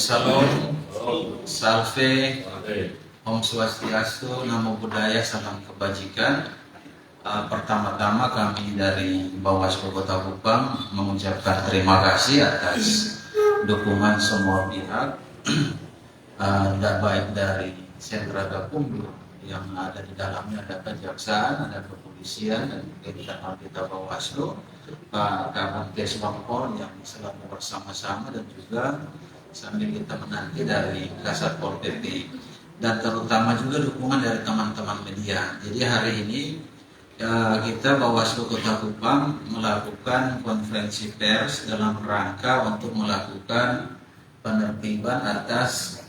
Salam, Salve, Om Swastiastu, Namo Buddhaya, Salam Kebajikan. Pertama-tama kami dari Bawaslu Kota Kupang mengucapkan terima kasih atas dukungan semua pihak, baik dari sentra Gakumdu yang ada di dalamnya, ada kejaksaan, ada kepolisian, dan juga internal kita Bawaslu, Pak Kapolres Bangpol yang selalu bersama-sama, dan juga sambil kita menanti dari Kasatpol PP, dan terutama juga dukungan dari teman-teman media. Jadi hari ini kita Bawaslu Kota Kupang melakukan konferensi pers dalam rangka untuk melakukan penertiban atas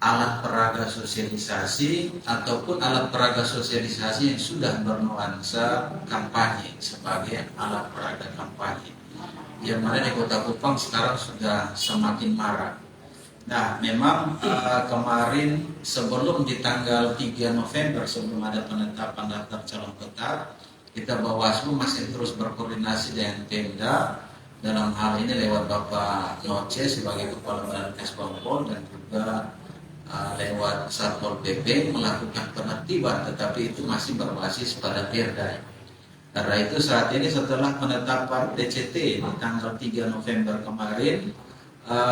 alat peraga sosialisasi ataupun alat peraga sosialisasi yang sudah bernuansa kampanye sebagai alat peraga kampanye, yang mana di Kota Kupang sekarang sudah semakin marak. Nah, memang kemarin sebelum di tanggal 3 November, sebelum ada penetapan daftar calon tetap, kita Bawaslu masih terus berkoordinasi dengan Pemda, dalam hal ini lewat Bapak Noce sebagai Kepala Badan Kesbangpol, dan juga lewat Satpol PP melakukan penertiban, tetapi itu masih berbasis pada Perda. Karena itu saat ini setelah penetapan DCT di tanggal 3 November kemarin,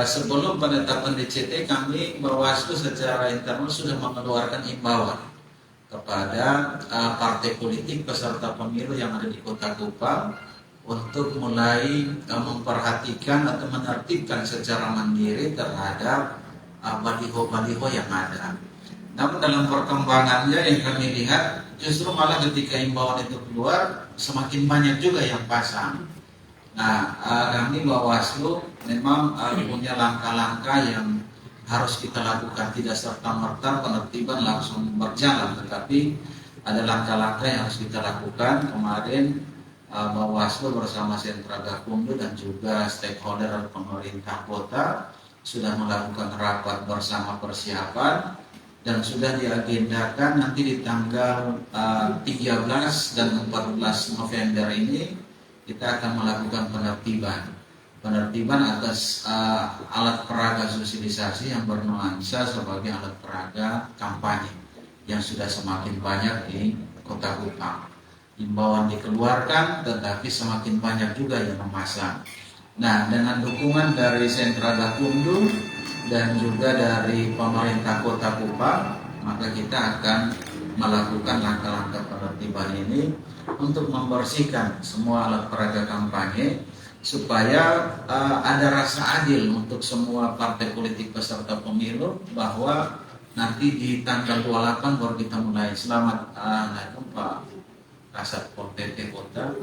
sebelum penetapan DCT kami Bawaslu secara internal sudah mengeluarkan imbauan kepada partai politik peserta pemilu yang ada di Kota Kupang untuk mulai memperhatikan atau menertibkan secara mandiri terhadap baliho-baliho yang ada. Namun dalam perkembangannya yang kami lihat, justru malah ketika imbauan itu keluar, semakin banyak juga yang pasang. Nah, kami Bawaslu memang punya langkah-langkah yang harus kita lakukan, tidak serta-merta penertiban langsung berjalan, tetapi ada langkah-langkah yang harus kita lakukan. Kemarin Bawaslu bersama sentra Gakumdu dan juga stakeholder pemerintah kota sudah melakukan rapat bersama persiapan, dan sudah diagendakan nanti di tanggal 13 dan 14 November ini kita akan melakukan penertiban atas alat peraga sosialisasi yang bernuansa sebagai alat peraga kampanye yang sudah semakin banyak di Kota Kupang. Imbauan dikeluarkan, tetapi semakin banyak juga yang memasang. Nah, dengan dukungan dari sentra Gakumdu dan juga dari pemerintah Kota Kupang, maka kita akan melakukan langkah-langkah penertiban ini untuk membersihkan semua alat peraga kampanye supaya ada rasa adil untuk semua partai politik peserta pemilu, bahwa nanti di tanggal 28 baru kita mulai. Selamat Pak Kasatpol PP Kota,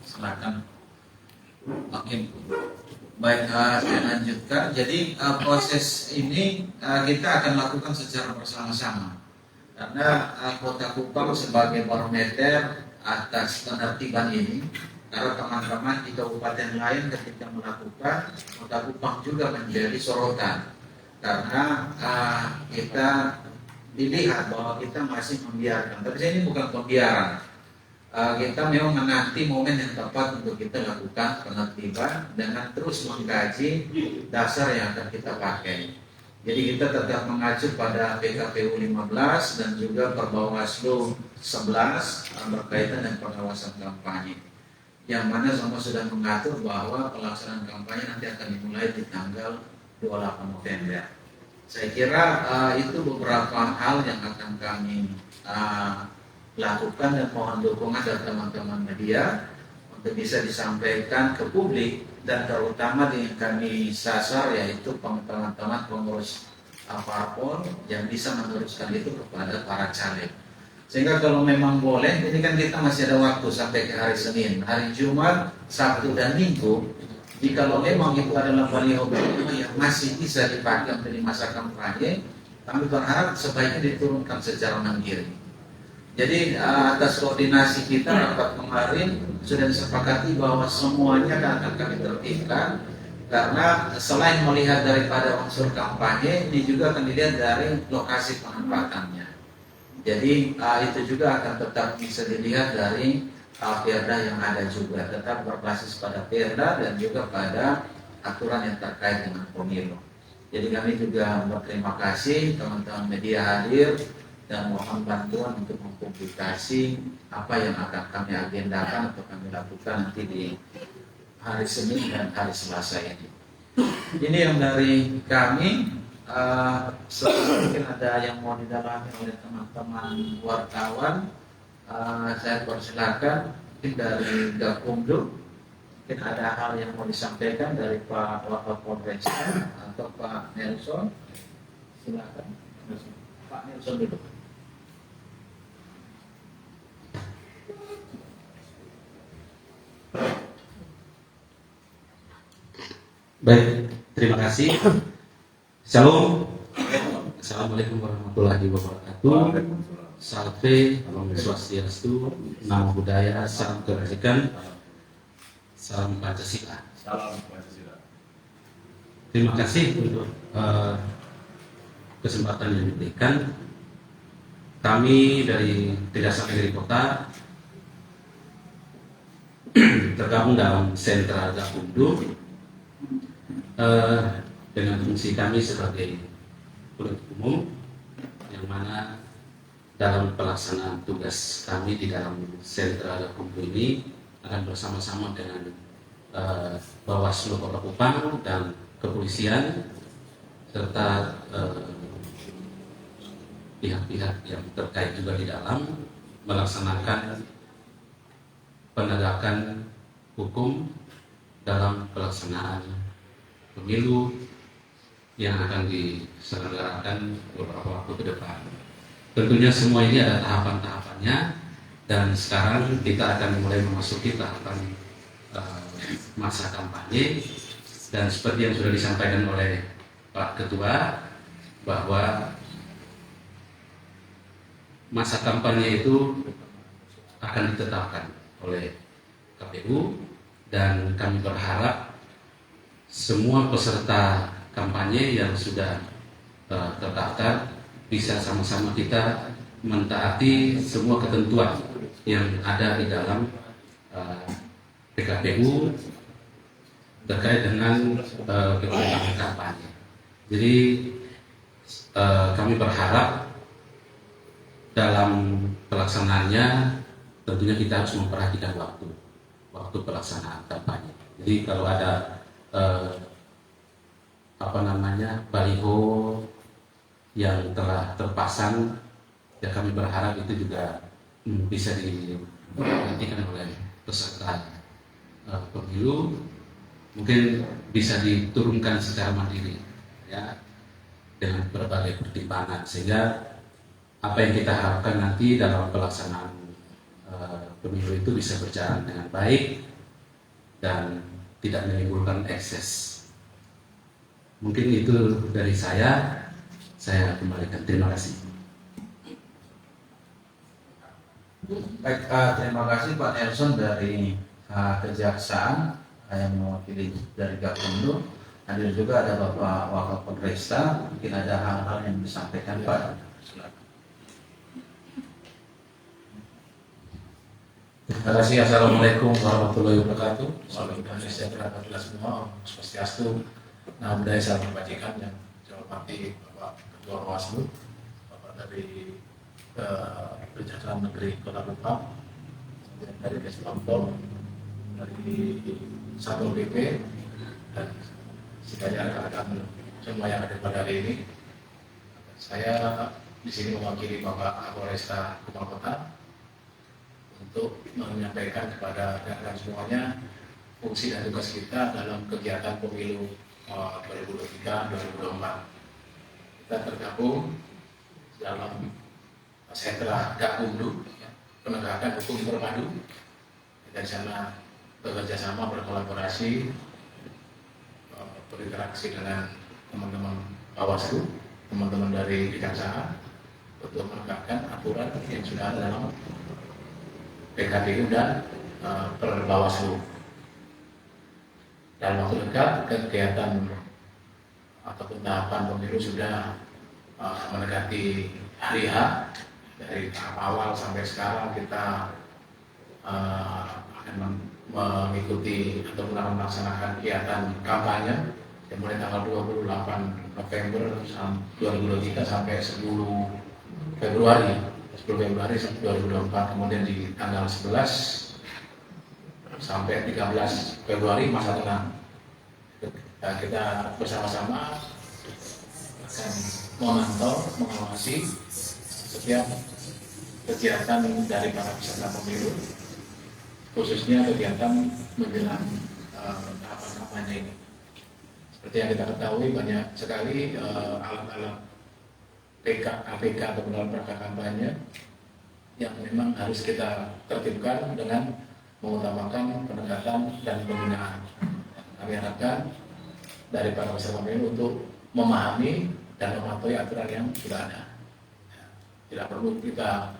silakan. Oke, baik, saya lanjutkan. Jadi proses ini kita akan lakukan secara bersama-sama, karena Kota Kupang sebagai barometer atas penertiban ini. Karena teman-teman di kabupaten lain ketika melakukan, Kota Kupang juga menjadi sorotan, karena kita dilihat bahwa kita masih membiarkan. Tapi ini bukan pembiaran. Kita memang menanti momen yang tepat untuk kita lakukan penertiban dengan terus mengkaji dasar yang akan kita pakai. Jadi kita tetap mengacu pada PKPU 15 dan juga Perbawaslu 11 berkaitan dengan pengawasan kampanye, yang mana semua sudah mengatur bahwa pelaksanaan kampanye nanti akan dimulai di tanggal 28 November. Saya kira itu beberapa hal yang akan kami lakukan, dan mohon dukungan dari teman-teman media untuk bisa disampaikan ke publik, dan terutama yang kami sasar yaitu teman-teman pengurus parpol yang bisa meneruskan itu kepada para caleg. Sehingga kalau memang boleh, ini kan kita masih ada waktu sampai ke hari Senin, hari Jumat, Sabtu dan Minggu. Jikalau memang itu adalah baliho-baliho yang masih bisa dipakai untuk di masa kampanye, kami berharap sebaiknya diturunkan secara mandiri. Jadi atas koordinasi kita rapat kemarin sudah disepakati bahwa semuanya akan kami tertibkan, karena selain melihat daripada unsur kampanye, ini juga akan dilihat dari lokasi penempatannya. Jadi itu juga akan tetap bisa dilihat dari Perda yang ada juga, tetap berbasis pada Perda dan juga pada aturan yang terkait dengan pemilu. Jadi kami juga berterima kasih teman-teman media hadir dan mohon bantuan untuk mempublikasi apa yang akan kami agendakan atau kami lakukan nanti di hari Senin dan hari Selasa ini. Ini yang dari kami. Mungkin ada yang mau didalami oleh teman-teman wartawan. Saya persilakan mungkin dari Gakumdu. Mungkin ada hal yang mau disampaikan dari Pak Wakapolres atau Pak Nelson. Silakan. Pak Nelson dulu. Baik, terima kasih. Shalom. Assalamualaikum warahmatullahi wabarakatuh. Salve, Om Swastiastu, Namo Buddhaya, Salam Kebajikan, Salam Pancasila. Salam Pancasila. Terima kasih untuk kesempatan yang diberikan. Kami dari Tidak Negeri Kota tergabung dalam Sentra Gakumdu dengan fungsi kami sebagai penuntut umum, yang mana dalam pelaksanaan tugas kami di dalam Sentra Gakumdu ini akan bersama-sama dengan Bawaslu Kota Kupang dan kepolisian serta pihak-pihak yang terkait juga di dalam melaksanakan penegakan hukum dalam pelaksanaan pemilu yang akan diselenggarakan beberapa waktu ke depan. Tentunya semua ini ada tahapan-tahapannya, dan sekarang kita akan mulai memasuki tahapan masa kampanye. Dan seperti yang sudah disampaikan oleh Pak Ketua, bahwa masa kampanye itu akan ditetapkan oleh KPU, dan kami berharap semua peserta kampanye yang sudah terdaftar bisa sama-sama kita mentaati semua ketentuan yang ada di dalam PKPU terkait dengan kegiatan kampanye. Jadi kami berharap dalam pelaksanaannya tentunya kita harus memperhatikan waktu pelaksanaan kampanye. Jadi kalau ada baliho yang telah terpasang, ya kami berharap itu juga bisa diperhatikan oleh peserta pemilu, mungkin bisa diturunkan secara mandiri, ya, dengan berbagai pertimbangan, sehingga apa yang kita harapkan nanti dalam pelaksanaan pemilu itu bisa berjalan dengan baik dan tidak menimbulkan ekses. Mungkin itu dari saya kembalikan. Terima kasih. Baik, terima kasih Pak Nelson dari Kejaksaan yang mewakili dari Gakumdu. Hadir juga ada Bapak Wakapolresta. Mungkin ada hal-hal yang disampaikan Pak. Silakan. Terima kasih. Assalamualaikum warahmatullahi wabarakatuh. Salam sejahtera bagi kita semua. Om Swastiastu, Namo Buddhaya, Salam Kebajikan. Yang saya hormati Bapak Ketua Bawaslu, Bapak dari Kejaksaan Negeri Kota Kupang, dari Kesbangpol, dari Satpol PP, dan sekalian rekan-rekan semua yang ada pada hari ini. Saya di sini mewakili Bapak Kapolresta Kupang Kota untuk menyampaikan kepada rekan-rekan semuanya fungsi dan tugas kita dalam kegiatan pemilu 2023-2024. Kita tergabung dalam Sentra Gakumdu, ya, penegakan hukum terpadu. Kita di sana bekerja sama, berkolaborasi, berinteraksi dengan teman-teman Bawaslu, teman-teman dari Kejaksaan untuk menegakkan aturan yang sudah ada dalam PKPU dan Perbawaslu. Dalam waktu dekat kegiatan ataupun tahapan pemilu sudah mendekati hari H. Dari tahap awal sampai sekarang kita akan mengikuti atau melaksanakan kegiatan kampanye yang mulai tanggal 28 November 2023 sampai 10 Februari 2024, kemudian di tanggal 11 sampai 13 Februari masa tenang. Nah, kita bersama-sama akan memantau, mengawasi setiap kegiatan dari para peserta pemilu, khususnya kegiatan menjelang tahapan kampanye ini. Seperti yang kita ketahui, banyak sekali alat-alat APK atau dalam rangka kampanye yang memang harus kita tertibkan dengan mengutamakan pendekatan dan pembinaan. Kami harapkan dari para peserta pemilu untuk memahami dan mematuhi aturan yang sudah ada. Tidak perlu kita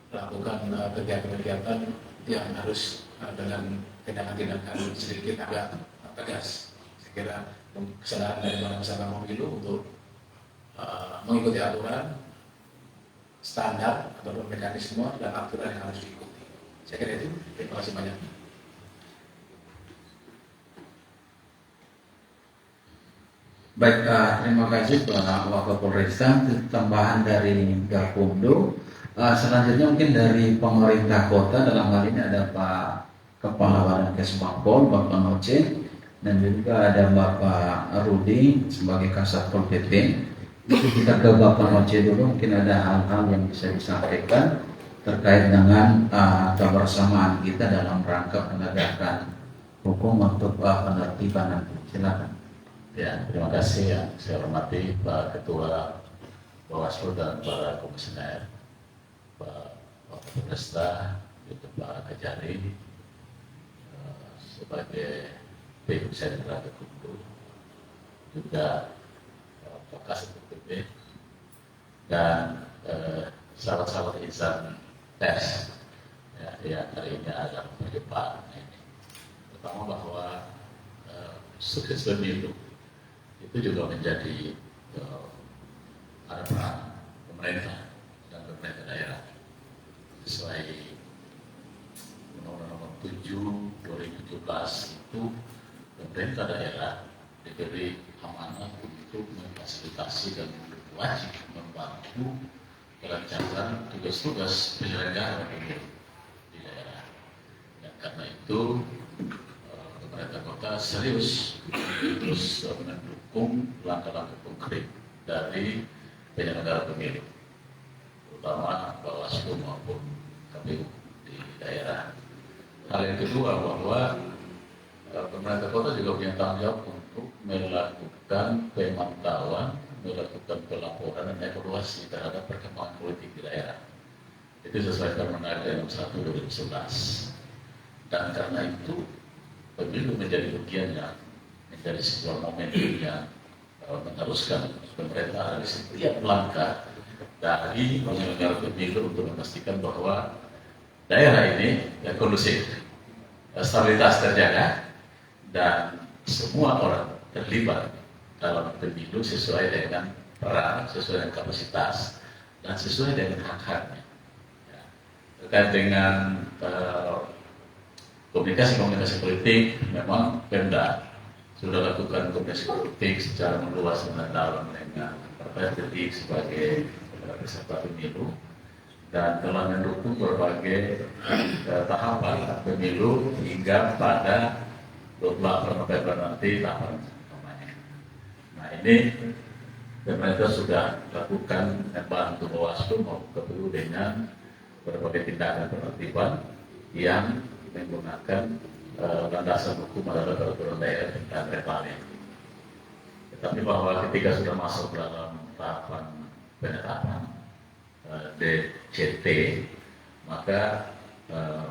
lakukan kegiatan-kegiatan yang harus dengan tindakan-tindakan sedikit agak tegas. Saya kira kesadaran dari para peserta pemilu untuk mengikuti aturan, standar atau mekanisme dan aturan yang harus diikuti. Saya kira itu. Terima kasih banyak. Baik, terima kasih Pak Wakapolresta. Tambahan dari Gakumdu. Selanjutnya mungkin dari pemerintah kota, dalam hal ini ada Pak Kepala Badan Kesbangpol, Bapak Noce, dan juga ada Bapak Rudi sebagai Kasatpol PP. Kita ke Bapak Noce dulu, mungkin ada hal-hal yang bisa disampaikan terkait dengan kebersamaan kita dalam rangka penegakan hukum untuk penertiban. Silakan. Ya, terima kasih yang saya hormati Pak Ketua Bawaslu dan para komisioner, Pak Wakapolresta, Pak Kajari, sebagai PU Sentra Ketumbu, juga Pak Kasat PP, dan sahabat-sahabat insan pers yang hari ini ada di depan ini. Pertama bahwa sukses pemilu itu juga menjadi harapan pemerintah dan pemerintah daerah sesuai Undang-Undang Nomor 7 2017 itu pemerintah daerah diberi amanah untuk memfasilitasi dan wajib membantu kelancaran tugas-tugas penyelenggaraan pemilu di daerah. Dan karena itu pemerintah kota serius terus mendukung langkah-langkah konkret dari penyelenggara pemilu, terutama Bawaslu maupun KPU di daerah. Hal yang kedua bahwa pemerintah kota juga punya tanggung jawab untuk melakukan pemantauan, melakukan pelaporan dan evaluasi terhadap perkembangan politik di daerah. Itu sesuai Permendagri nomor 1 2011. Dan karena itu pemilu menjadi bagian yang menjadi sebuah momentum yang meneruskan pemerintah dari setiap langkah dari penyelenggara pemilu untuk memastikan bahwa daerah ini yang kondusif, stabilitas terjaga, dan semua orang terlibat dalam pemilu sesuai dengan peran, sesuai dengan kapasitas, dan sesuai dengan hak-haknya. Ya. Terkait dengan komunikasi politik, memang Pemda sudah lakukan komunikasi politik secara meluas dan dalam dengan partai politik sebagai peserta pemilu, dan telah mendukung berbagai tahapan pemilu hingga pada 28 November nanti tahapan kampanye. Nah, ini pemerintah sudah lakukan membantu Bawaslu maupun KPU dengan berbagai tindakan penertiban yang menggunakan landasan hukum adalah peraturan daerah dan Repali. Tetapi bahwa ketika sudah masuk dalam tahapan penetapan DCT, maka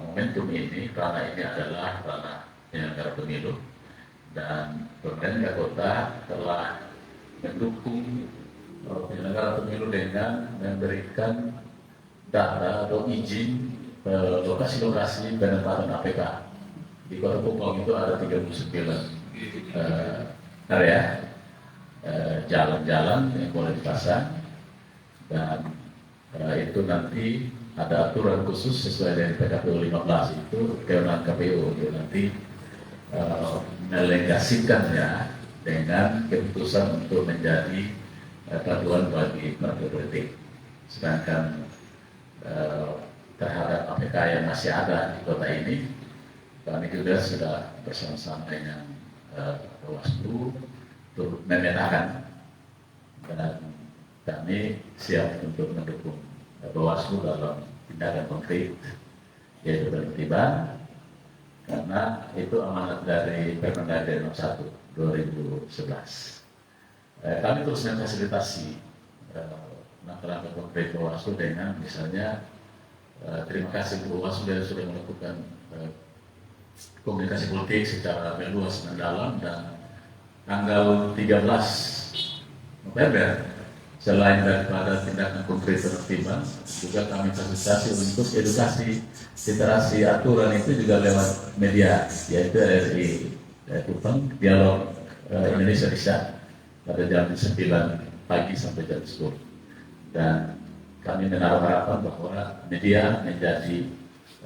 momentum ini, karena ini adalah ranah penyelenggara pemilu, dan pemerintah kota telah mendukung penyelenggara pemilu dengan memberikan data atau izin lokasi-lokasi penempatan APK. Di Kota Kupang itu ada 39 area jalan-jalan yang boleh dipasang, dan itu nanti ada aturan khusus sesuai dengan PKPU 15 itu kewenangan KPU untuk nanti melegasikannya dengan keputusan untuk menjadi paduan bagi partai politik. Sedangkan terhadap APK yang masih ada di kota ini, kami juga sudah bersama-sama dengan Bawaslu turut memetakan, dan kami siap untuk mendukung Bawaslu dalam tindakan konkret, yaitu penertiban, karena itu amanat dari Permendagri nomor 1 2011. Kami terus memfasilitasi langkah-langkah konkret Bawaslu dengan misalnya terima kasih Bawaslu yang sudah melakukan komunikasi politik secara meluas dan dalam, dan tanggal 13 November selain daripada tindakan konkret penertiban, juga kami fasilitasi untuk edukasi literasi aturan itu juga lewat media, yaitu RRI Kupang Dialog Indonesia Bisa pada jam 9 pagi sampai jam 10. Dan kami menaruh harapan bahwa media menjadi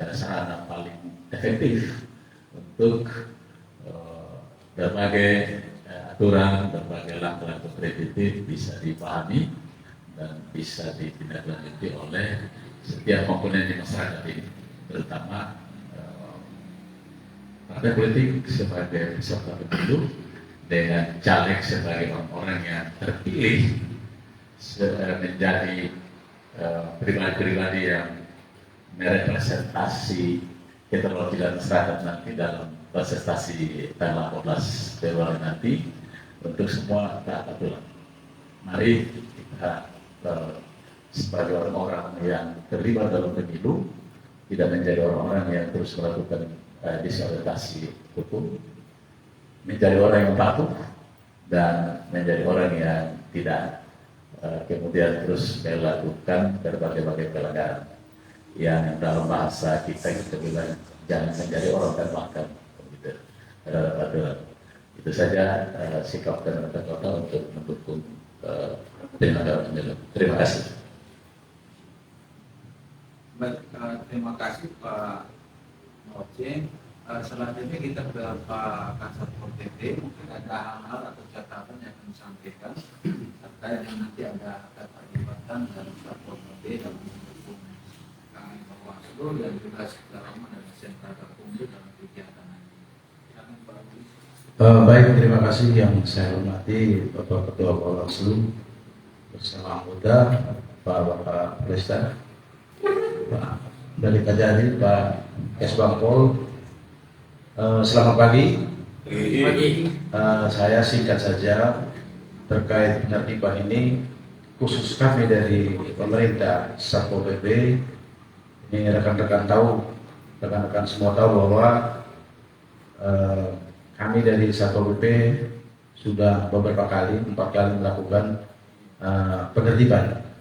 sarana paling efektif untuk berbagai aturan, berbagai langkah-langkah preventif bisa dipahami dan bisa ditindaklanjuti oleh setiap komponen di masyarakat ini, terutama partai politik sebagai peserta pemilu dengan caleg sebagai orang-orang yang terpilih menjadi pribadi-pribadi yang merepresentasi keterwakilan masyarakat nanti dalam kontestasi tanggal 14 Februari nanti untuk semua taat aturan. Mari kita sebagai orang-orang yang terlibat dalam pemilu tidak menjadi orang-orang yang terus melakukan diskriminasi hukum, menjadi orang yang patuh dan menjadi orang yang tidak kemudian terus melakukan berbagai pelanggaran yang dalam bahasa kita bilang jangan menjadi orang termakan gitu. Itu saja sikap dan kata untuk mendukung penyelenggara pemilu. Terima kasih. Baik, terima kasih Pak Oce. Selanjutnya kita ke Pak Kasat PP. Mungkin ada hal-hal atau catatan yang akan disampaikan terkait yang nanti ada keterlibatan dalam Satpol PP dalam mendukung kami Bawaslu dan juga sekarang dan sentra Gakumdu dalam kegiatan ini. Silakan Pak Oce. Baik, terima kasih yang saya hormati Bapak Ketua Bawaslu bersama anggota, Bapak Presiden, Pak dari Kajari, Pak Kesbangpol. Selamat pagi. Saya singkat saja terkait penertiban ini, khusus kami dari pemerintah Satpol PP. Ini rekan-rekan semua tahu bahwa kami dari Satpol PP sudah beberapa kali, 4 kali melakukan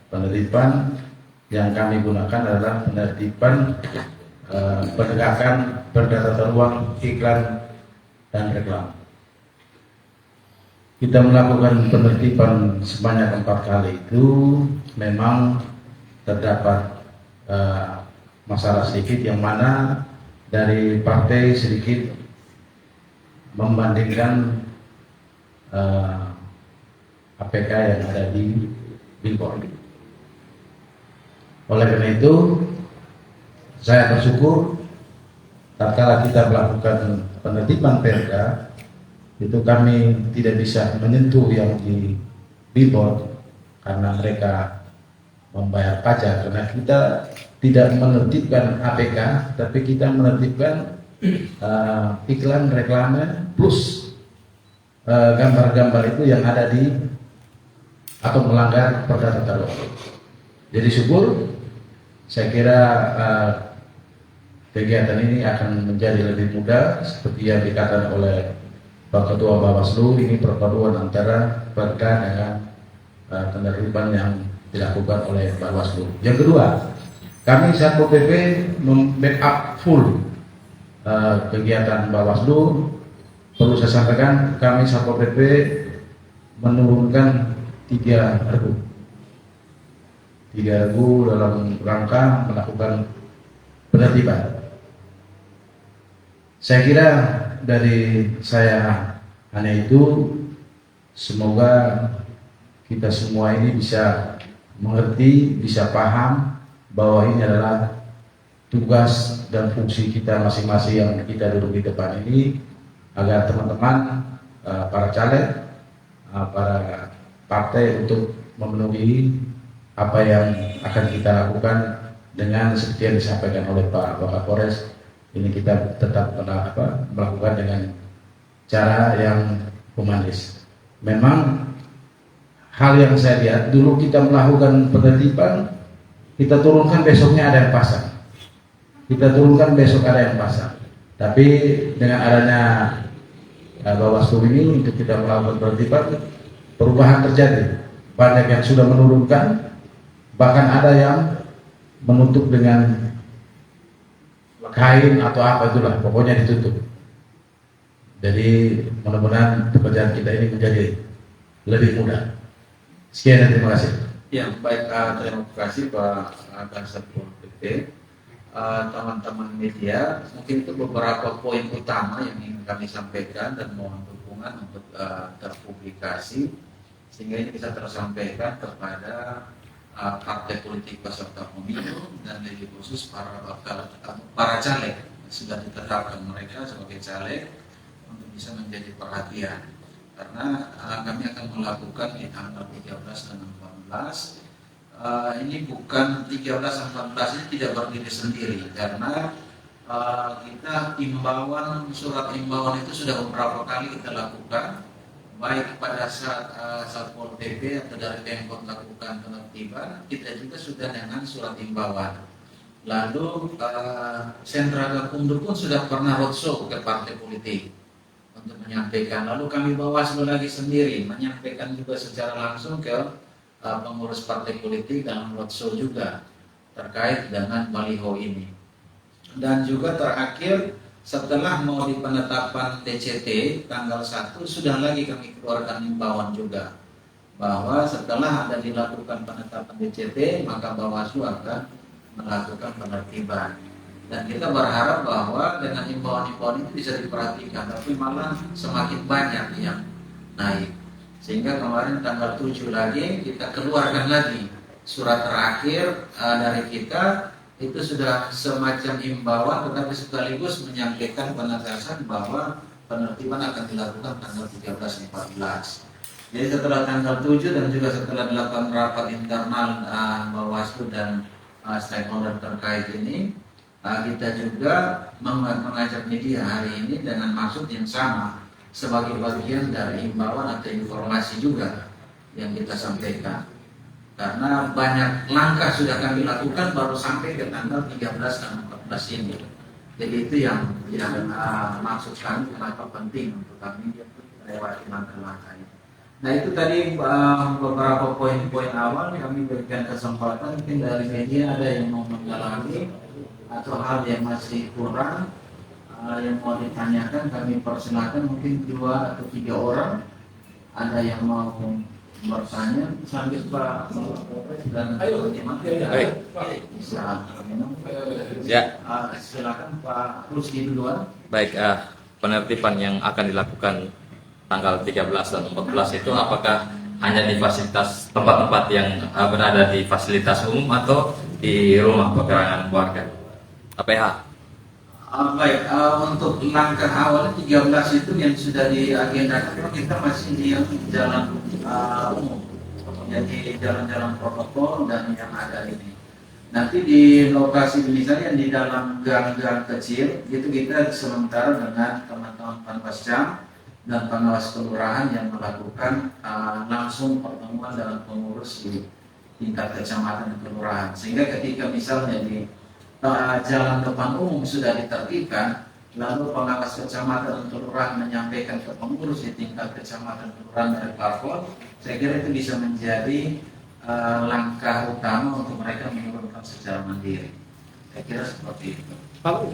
penertiban yang kami gunakan adalah penertiban penegakan perdata ruang iklan dan reklam. Kita melakukan penertiban sebanyak 4 kali itu memang terdapat masalah sedikit, yang mana dari partai sedikit membandingkan APK yang ada di billboard. Oleh karena itu, saya bersyukur tatkala kita melakukan penertiban perda itu kami tidak bisa menyentuh yang di billboard karena mereka membayar pajak, karena kita tidak menertibkan APK tapi kita menertibkan iklan reklame plus gambar-gambar itu yang ada di atau melanggar perdata ruang. Jadi syukur, saya kira kegiatan ini akan menjadi lebih mudah seperti yang dikatakan oleh Pak Ketua Bawaslu. Ini perpaduan antara perda dengan penertiban yang dilakukan oleh Bawaslu. Yang kedua, kami Satpol PP membackup full kegiatan Bawaslu. Perlu saya sampaikan, kami Satpol PP menurunkan 3 regu dalam rangka melakukan penertiban. Saya kira dari saya hanya itu, Semoga kita semua ini bisa mengerti, bisa paham bahwa ini adalah tugas dan fungsi kita masing-masing yang kita duduk di depan ini, agar teman-teman para caleg, para partai untuk memenuhi apa yang akan kita lakukan dengan seperti yang disampaikan oleh Pak Kapolres. Ini kita tetap melakukan dengan cara yang humanis. Memang hal yang saya lihat dulu kita melakukan penertiban, kita turunkan besoknya ada yang pasang. Kita turunkan besok ada yang pasang. Tapi dengan adanya Bawaslu ini untuk kita melakukan penertiban, perubahan terjadi. Banyak yang sudah menurunkan, bahkan ada yang menutup dengan kain atau apa itulah, pokoknya ditutup. Jadi mudah-mudahan pekerjaan kita ini menjadi lebih mudah. Sekian dan terima kasih. Ya, baik, terima kasih Pak Kasat Pol PP. Teman-teman media, mungkin itu beberapa poin utama yang ingin kami sampaikan dan mohon dukungan untuk terpublikasi sehingga ini bisa tersampaikan kepada partai politik peserta pemilu dan lebih khusus para caleg yang sudah ditetapkan mereka sebagai caleg untuk bisa menjadi perhatian, karena kami akan melakukan di tanggal 13 dan 14. Ini bukan 13 dan 14 ini tidak berdiri sendiri, karena kita surat imbauan itu sudah beberapa kali kita lakukan, baik pada saat Satpol PP atau dari Pemkot lakukan penertiban, kita juga sudah dengan surat imbauan. Lalu sentra Gakumdu pun sudah pernah roadshow ke partai politik untuk menyampaikan. Lalu kami Bawaslu lagi sendiri menyampaikan juga secara langsung ke pengurus partai politik dalam roadshow juga terkait dengan baliho ini. Dan juga terakhir setelah mau di penetapan DCT tanggal 1 sudah lagi kami keluarkan imbauan juga bahwa setelah ada dilakukan penetapan DCT maka Bawaslu akan melakukan penertiban. Dan kita berharap bahwa dengan imbauan-imbauan itu bisa diperhatikan, tapi malah semakin banyak yang naik. Sehingga kemarin tanggal 7 lagi kita keluarkan lagi surat terakhir dari kita, itu sudah semacam imbauan tetapi sekaligus menyampaikan penegasan bahwa penertiban akan dilakukan tanggal 13-14. Jadi setelah tanggal 7 dan juga setelah dilakukan rapat internal Bawaslu dan stakeholder terkait ini, kita juga mengajak media hari ini dengan maksud yang sama sebagai bagian dari imbauan atau informasi juga yang kita sampaikan. Karena banyak langkah sudah kami lakukan baru sampai ke tanggal 13 dan 14 ini. Jadi itu yang maksud kami kenapa penting untuk kami melewati langkah-langkah ini. Nah itu tadi beberapa poin-poin awal kami berikan kesempatan, mungkin dari media ada yang mau mendalami atau hal yang masih kurang yang mau ditanyakan, kami persilakan mungkin 2 atau 3 orang ada yang mau bertanya sambil Pak dan bisa minum. Ya. Silakan Pak Rusdi duluan. Baik, penertiban yang akan dilakukan tanggal 13 dan 14 itu apakah hanya di fasilitas tempat-tempat yang berada di fasilitas umum atau di rumah pegerangan warga? APH. Baik, untuk langkah awal 13 itu yang sudah diagendakan kita masih di jalan umum, jadi jalan-jalan protokol dan yang ada ini. Nanti di lokasi misalnya di dalam gang-gang kecil itu kita sementara dengan teman-teman Panwascam dan pengawas kelurahan yang melakukan langsung pertemuan dengan pengurus di tingkat kecamatan dan kelurahan, sehingga ketika misalnya di jalan depan umum sudah ditertibkan, lalu pengawas kecamatan dan kelurahan menyampaikan ke pengurus di tingkat kecamatan kelurahan dari parpol, saya kira itu bisa menjadi langkah utama untuk mereka menurunkan secara mandiri. Saya kira seperti itu. Pak,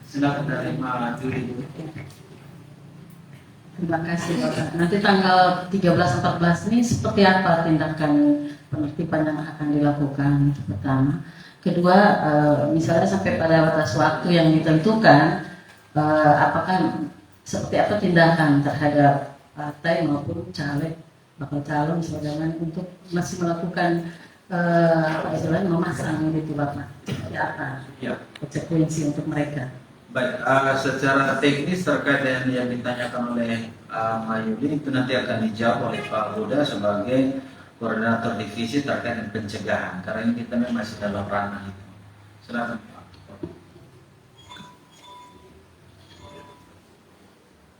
silakan dari Mbak Juli dulu. Terima kasih Bapak. Nanti tanggal 13-14 ini seperti apa tindakan penertiban yang akan dilakukan? Pertama. Kedua, misalnya sampai pada batas waktu yang ditentukan, apakah seperti apa tindakan terhadap partai maupun caleg bakal calon misalnya untuk masih melakukan apa istilahnya memasang gitu Bapak, seperti apa Ya. konsekuensi untuk mereka? Baik, secara teknis terkait dengan yang ditanyakan oleh Mayuli itu nanti akan dijawab oleh Pak Huda sebagai koordinator divisi terkait dengan pencegahan, karena ini kita memang masih dalam ranah itu. Silakan Pak.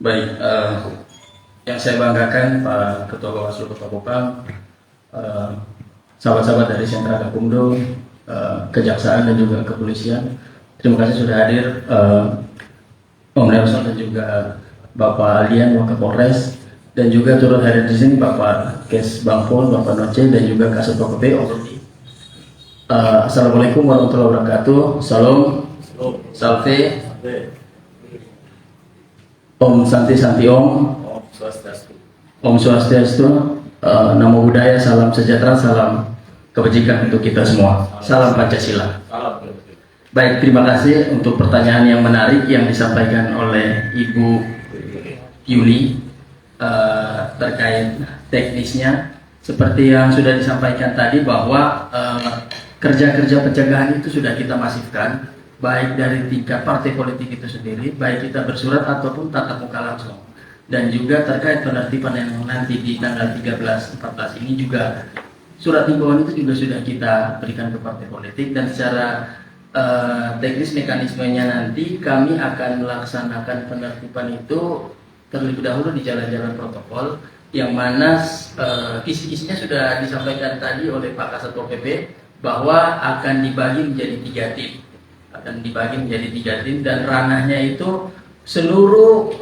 Baik, yang saya banggakan Pak Ketua Bawaslu Kota Kupang, sahabat-sahabat dari Sentra Gakumdo, Kejaksaan dan juga Kepolisian. Terima kasih sudah hadir Om Nelson dan juga Bapak Alian Wakapolres, dan juga turut hadir di sini Bapak Kes Bangpol, Bapak Noce, dan juga Kasat PKP Om Rudi. Assalamualaikum warahmatullahi wabarakatuh. Salam, salve, Om Santi Santi Om, Om Swastiastu, Namo Buddhaya, salam sejahtera, salam kebajikan untuk kita semua. Salam Pancasila. Baik, terima kasih untuk pertanyaan yang menarik yang disampaikan oleh Ibu Yuli terkait teknisnya. Seperti yang sudah disampaikan tadi bahwa kerja-kerja pencegahan itu sudah kita masifkan, baik dari tingkat partai politik itu sendiri, baik kita bersurat ataupun tatap muka langsung. Dan juga terkait penertiban yang nanti di tanggal 13-14 ini juga surat himbauan itu juga sudah kita berikan ke partai politik, dan secara teknis mekanismenya nanti kami akan melaksanakan penertiban itu terlebih dahulu di jalan-jalan protokol, yang mana kisi-kisinya sudah disampaikan tadi oleh Pak Kasatpol PP bahwa akan dibagi menjadi 3 tim, dan ranahnya itu seluruh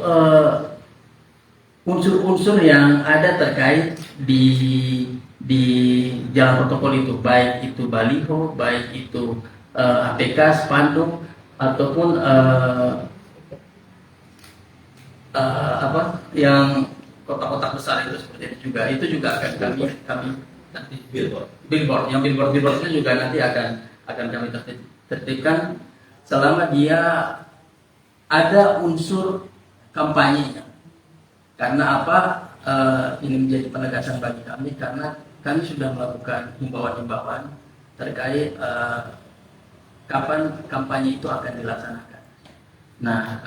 unsur-unsur yang ada terkait di jalan protokol itu, baik itu baliho, baik itu APK, spanduk, ataupun yang kotak-kotak besar itu seperti itu juga akan kami nanti billboard itu juga nanti akan kami tertibkan selama dia ada unsur kampanye. Karena apa? Ini menjadi penegasan bagi kami, karena kami sudah melakukan himbauan-himbauan terkait kapan kampanye itu akan dilaksanakan. Nah,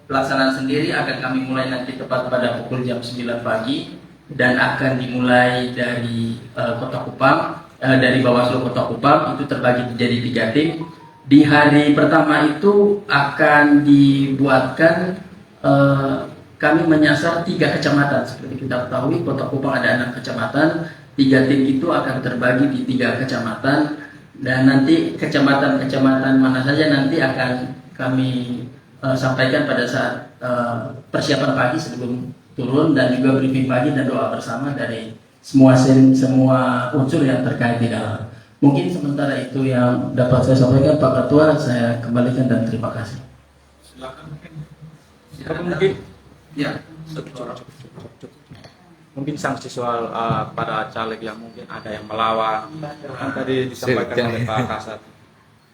pelaksanaan sendiri akan kami mulai nanti tepat pada pukul jam 9 pagi, dan akan dimulai dari Kota Kupang, dari Bawaslu Kota Kupang. Itu terbagi menjadi 3 tim. Di hari pertama itu akan dibuatkan kami menyasar 3 kecamatan. Seperti kita ketahui, Kota Kupang ada 6 kecamatan. 3 tim itu akan terbagi di 3 kecamatan. Dan nanti kecamatan-kecamatan mana saja nanti akan kami sampaikan pada saat persiapan pagi sebelum turun, dan juga briefing pagi dan doa bersama dari semua unsur yang terkait di dalam. Mungkin sementara itu yang dapat saya sampaikan, Pak Ketua. Saya kembalikan dan terima kasih. Silakan mungkin. Mungkin Ya. mungkin sanksi soal pada caleg yang mungkin ada yang melawan, tadi disampaikan oleh Pak Kasat,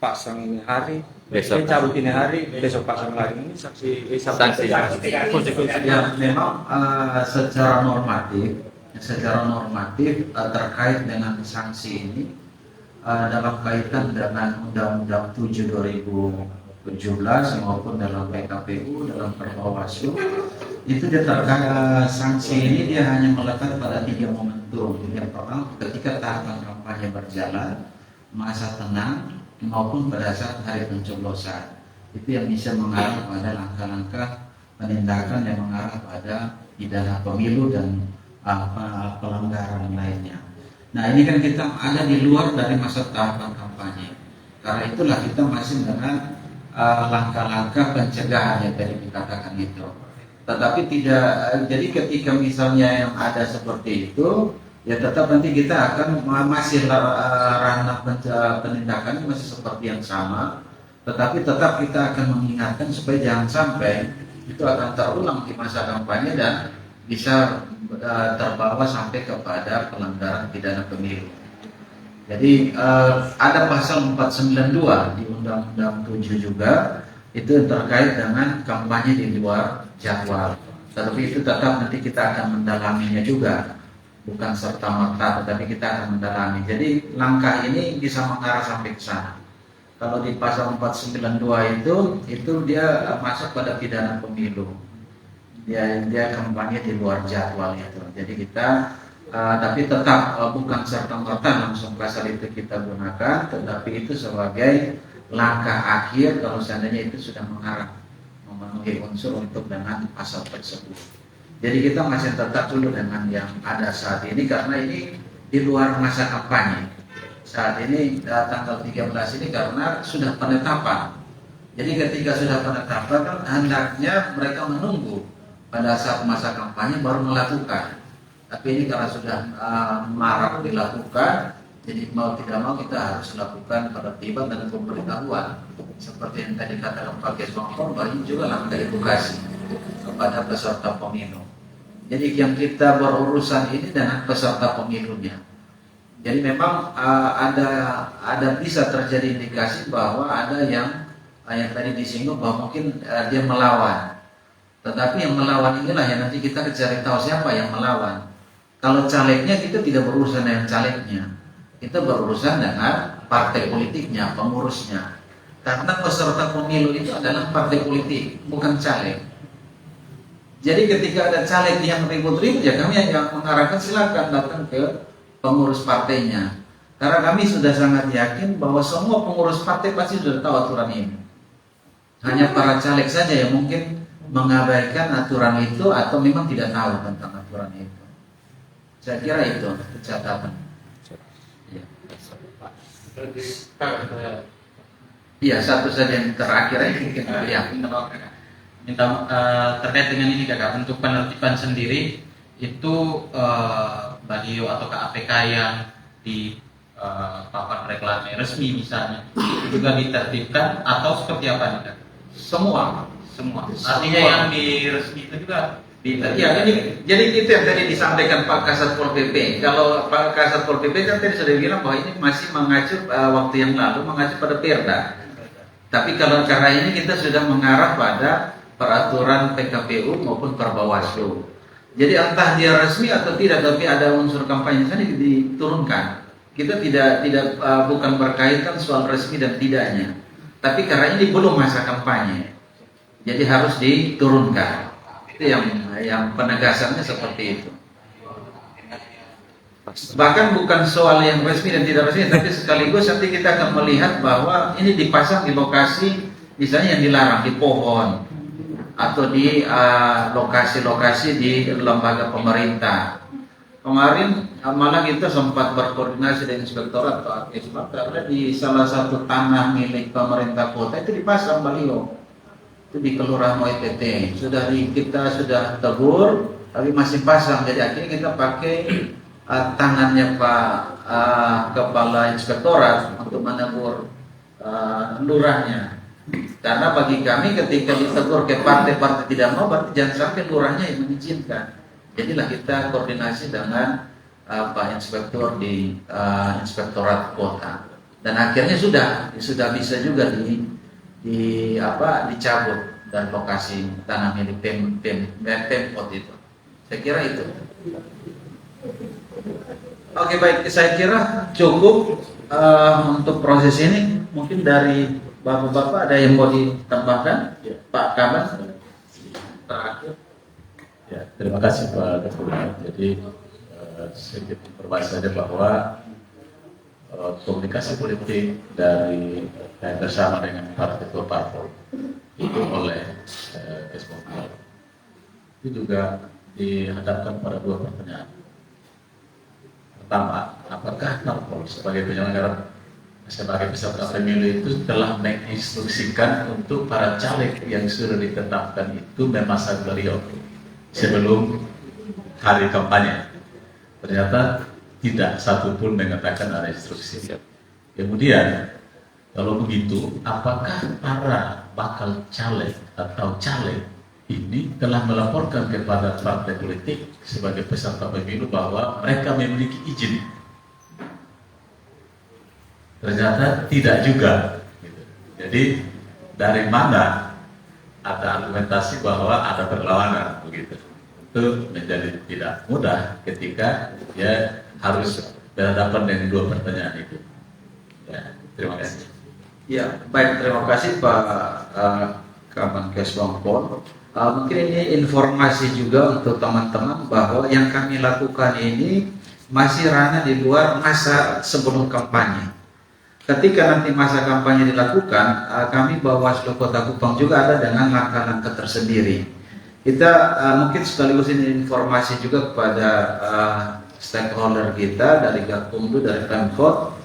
pasang ini hari, Besok. cabut ini hari, besok pasang lagi. Ini sanksi. Ya, memang secara normatif terkait dengan sanksi ini dalam kaitan dengan Undang-Undang 7 2017 maupun dalam PKPU, dalam Perbawaslu, itu dia terkait sanksi ini dia hanya melekat pada 3 momentum. Yang pertama, ketika tahapan kampanye berjalan, masa tenang, maupun pada saat hari pencoblosan. Itu yang bisa mengarah pada langkah-langkah penindakan yang mengarah pada pidana pemilu dan pelanggaran lainnya. Nah, ini kan kita ada di luar dari masa tahapan kampanye. Karena itulah kita masih dengan langkah-langkah pencegahan yang tadi dikatakan itu. Tetapi tidak, jadi ketika misalnya yang ada seperti itu, ya tetap nanti kita akan masih ranah penindakan masih seperti yang sama. Tetapi tetap kita akan mengingatkan supaya jangan sampai itu akan terulang di masa kampanye dan bisa terbawa sampai kepada pelanggaran pidana pemilu. Jadi ada pasal 492 di Undang-Undang 7 juga, itu terkait dengan kampanye di luar jadwal. Tetapi itu tetap nanti kita akan mendalaminya juga, bukan serta merta, tetapi kita akan mendalami. Jadi langkah ini bisa mengarah sampai ke sana. Kalau di pasal 492 itu dia masuk pada pidana pemilu. Dia kampanye di luar jadwal itu. Jadi kita tapi tetap bukan serta merta langsung pasal itu kita gunakan, tetapi itu sebagai langkah akhir kalau seandainya itu sudah mengarah memenuhi unsur untuk dengan pasal tersebut. Jadi kita masih tetap dulu dengan yang ada saat ini karena ini di luar masa kampanye. Saat ini tanggal 13 ini karena sudah penetapan. Jadi ketika sudah penetapan kan hendaknya mereka menunggu pada saat masa kampanye baru melakukan. Tapi ini karena sudah marak dilakukan, jadi mau tidak mau kita harus lakukan penertiban dan pemberitahuan. Seperti yang tadi katakan Pak Kesbangpol, banyak juga langkah edukasi kepada peserta pemilu. Jadi yang kita berurusan ini dengan peserta pemilunya. Jadi memang ada bisa terjadi indikasi bahwa ada yang tadi disinggung bahwa mungkin dia melawan. Tetapi yang melawan inilah yang nanti kita cari tahu siapa yang melawan. Kalau calegnya kita tidak berurusan dengan calegnya, kita berurusan dengan partai politiknya, pengurusnya. Karena peserta pemilu itu adalah partai politik, bukan caleg. Jadi ketika ada caleg yang ribut-ribut, ya kami yang mengarahkan silakan datang ke pengurus partainya. Karena kami sudah sangat yakin bahwa semua pengurus partai pasti sudah tahu aturan ini. Hanya para caleg saja yang mungkin mengabaikan aturan itu atau memang tidak tahu tentang aturan itu. Saya kira itu catatan. Iya, satu saja yang terakhir ini mungkin ya. Minta terkait dengan ini kakak, untuk penertiban sendiri itu baliho atau APK yang di papan reklame resmi misalnya juga ditertibkan atau seperti apa nih kak? Semua. Artinya yang di resmi itu juga Ya, ini jadi itu yang tadi disampaikan Pak Kasat Pol PP. Kalau Pak Kasat Pol PP kan tadi sudah bilang bahwa ini masih mengacu waktu yang lalu mengacu pada Perda. Tapi kalau karena ini kita sudah mengarah pada peraturan PKPU maupun Perbawaslu. Jadi entah dia resmi atau tidak, tapi ada unsur kampanye sana diturunkan. Kita tidak bukan berkaitan soal resmi dan tidaknya. Tapi karena ini belum masa kampanye, jadi harus diturunkan. Itu yang penegasannya seperti itu. Bahkan bukan soal yang resmi dan tidak resmi, tapi sekaligus nanti kita akan melihat bahwa ini dipasang di lokasi misalnya yang dilarang, di pohon atau di lokasi-lokasi di lembaga pemerintah. Kemarin malah kita sempat berkoordinasi dengan inspektorat atau Akismat karena di salah satu tanah milik pemerintah kota itu dipasang baliho. Itu di Kelurahan OIPT. Kita sudah tegur, tapi masih pasang. Jadi akhirnya kita pakai tangannya Pak Kepala Inspektorat untuk menegur lurahnya. Karena bagi kami ketika ditegur ke partai-partai tidak mau, berarti jangan sampai lurahnya yang mengizinkan. Jadilah kita koordinasi dengan Pak Inspektor di Inspektorat Kota. Dan akhirnya sudah bisa juga dicabut dan lokasi tanah milik Pemkot itu. Saya kira itu. Oke, baik, saya kira cukup untuk proses ini. Mungkin dari bapak-bapak ada yang mau ditambahkan? Ya. Pak Kaban terakhir. Ya, terima kasih Pak Ketua. Jadi sedikit informasi saja bahwa komunikasi politik dari bersama dengan para ketua parpol itu oleh Kesbangpol itu juga dihadapkan pada dua pertanyaan. Pertama, apakah parpol sebagai penyelenggara sebagai peserta pemilu itu telah menginstruksikan untuk para caleg yang sudah ditetapkan itu memasang baliho sebelum hari kampanye? Ternyata tidak satu pun mengatakan ada instruksi. Kemudian, kalau begitu, apakah para bakal caleg atau caleg ini telah melaporkan kepada partai politik sebagai peserta pemilu bahwa mereka memiliki izin? Ternyata tidak juga. Jadi, dari mana ada argumentasi bahwa ada perlawanan begitu? itu menjadi tidak mudah ketika dia harus berhadapan dengan dua pertanyaan itu. Ya, terima kasih. Ya, baik, terima kasih Pak Kamenkes Bangpol. Mungkin ini informasi juga untuk teman-teman bahwa yang kami lakukan ini masih ranah di luar masa sebelum kampanye. Ketika nanti masa kampanye dilakukan, kami Bawaslu Kota Kupang juga ada dengan langkah-langkah tersendiri. Kita mungkin sekaligus ini informasi juga kepada stakeholder kita dari Gakumdu, dari Pemkot,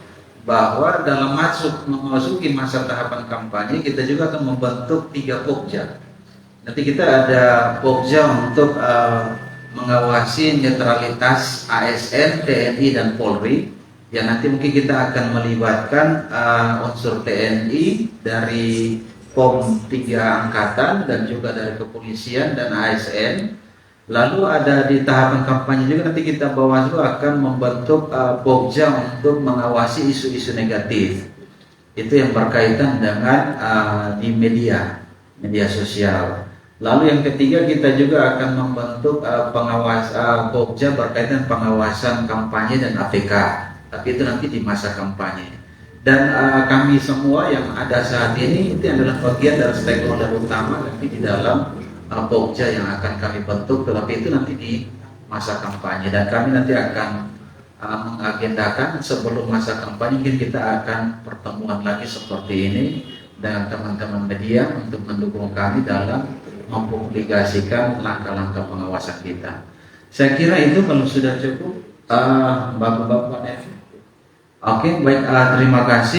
bahwa dalam memasuki masa tahapan kampanye kita juga akan membentuk 3 pokja. Nanti kita ada pokja untuk mengawasi netralitas ASN, TNI dan Polri. Ya nanti mungkin kita akan melibatkan unsur TNI dari POM 3 Angkatan dan juga dari kepolisian dan ASN. Lalu ada di tahapan kampanye juga nanti kita Bawaslu akan membentuk pokja untuk mengawasi isu-isu negatif. Itu yang berkaitan dengan di media sosial. Lalu yang ketiga kita juga akan membentuk pokja berkaitan pengawasan kampanye dan APK. Tapi itu nanti di masa kampanye. Dan kami semua yang ada saat ini itu adalah bagian dari stakeholder utama nanti di dalam pokja yang akan kami bentuk, tetapi itu nanti di masa kampanye. Dan kami nanti akan mengagendakan sebelum masa kampanye mungkin kita akan pertemuan lagi seperti ini dengan teman-teman media untuk mendukung kami dalam mempublikasikan langkah-langkah pengawasan kita. Saya kira itu kalau sudah cukup, Bapak-Bapak. Oke, baik, terima kasih.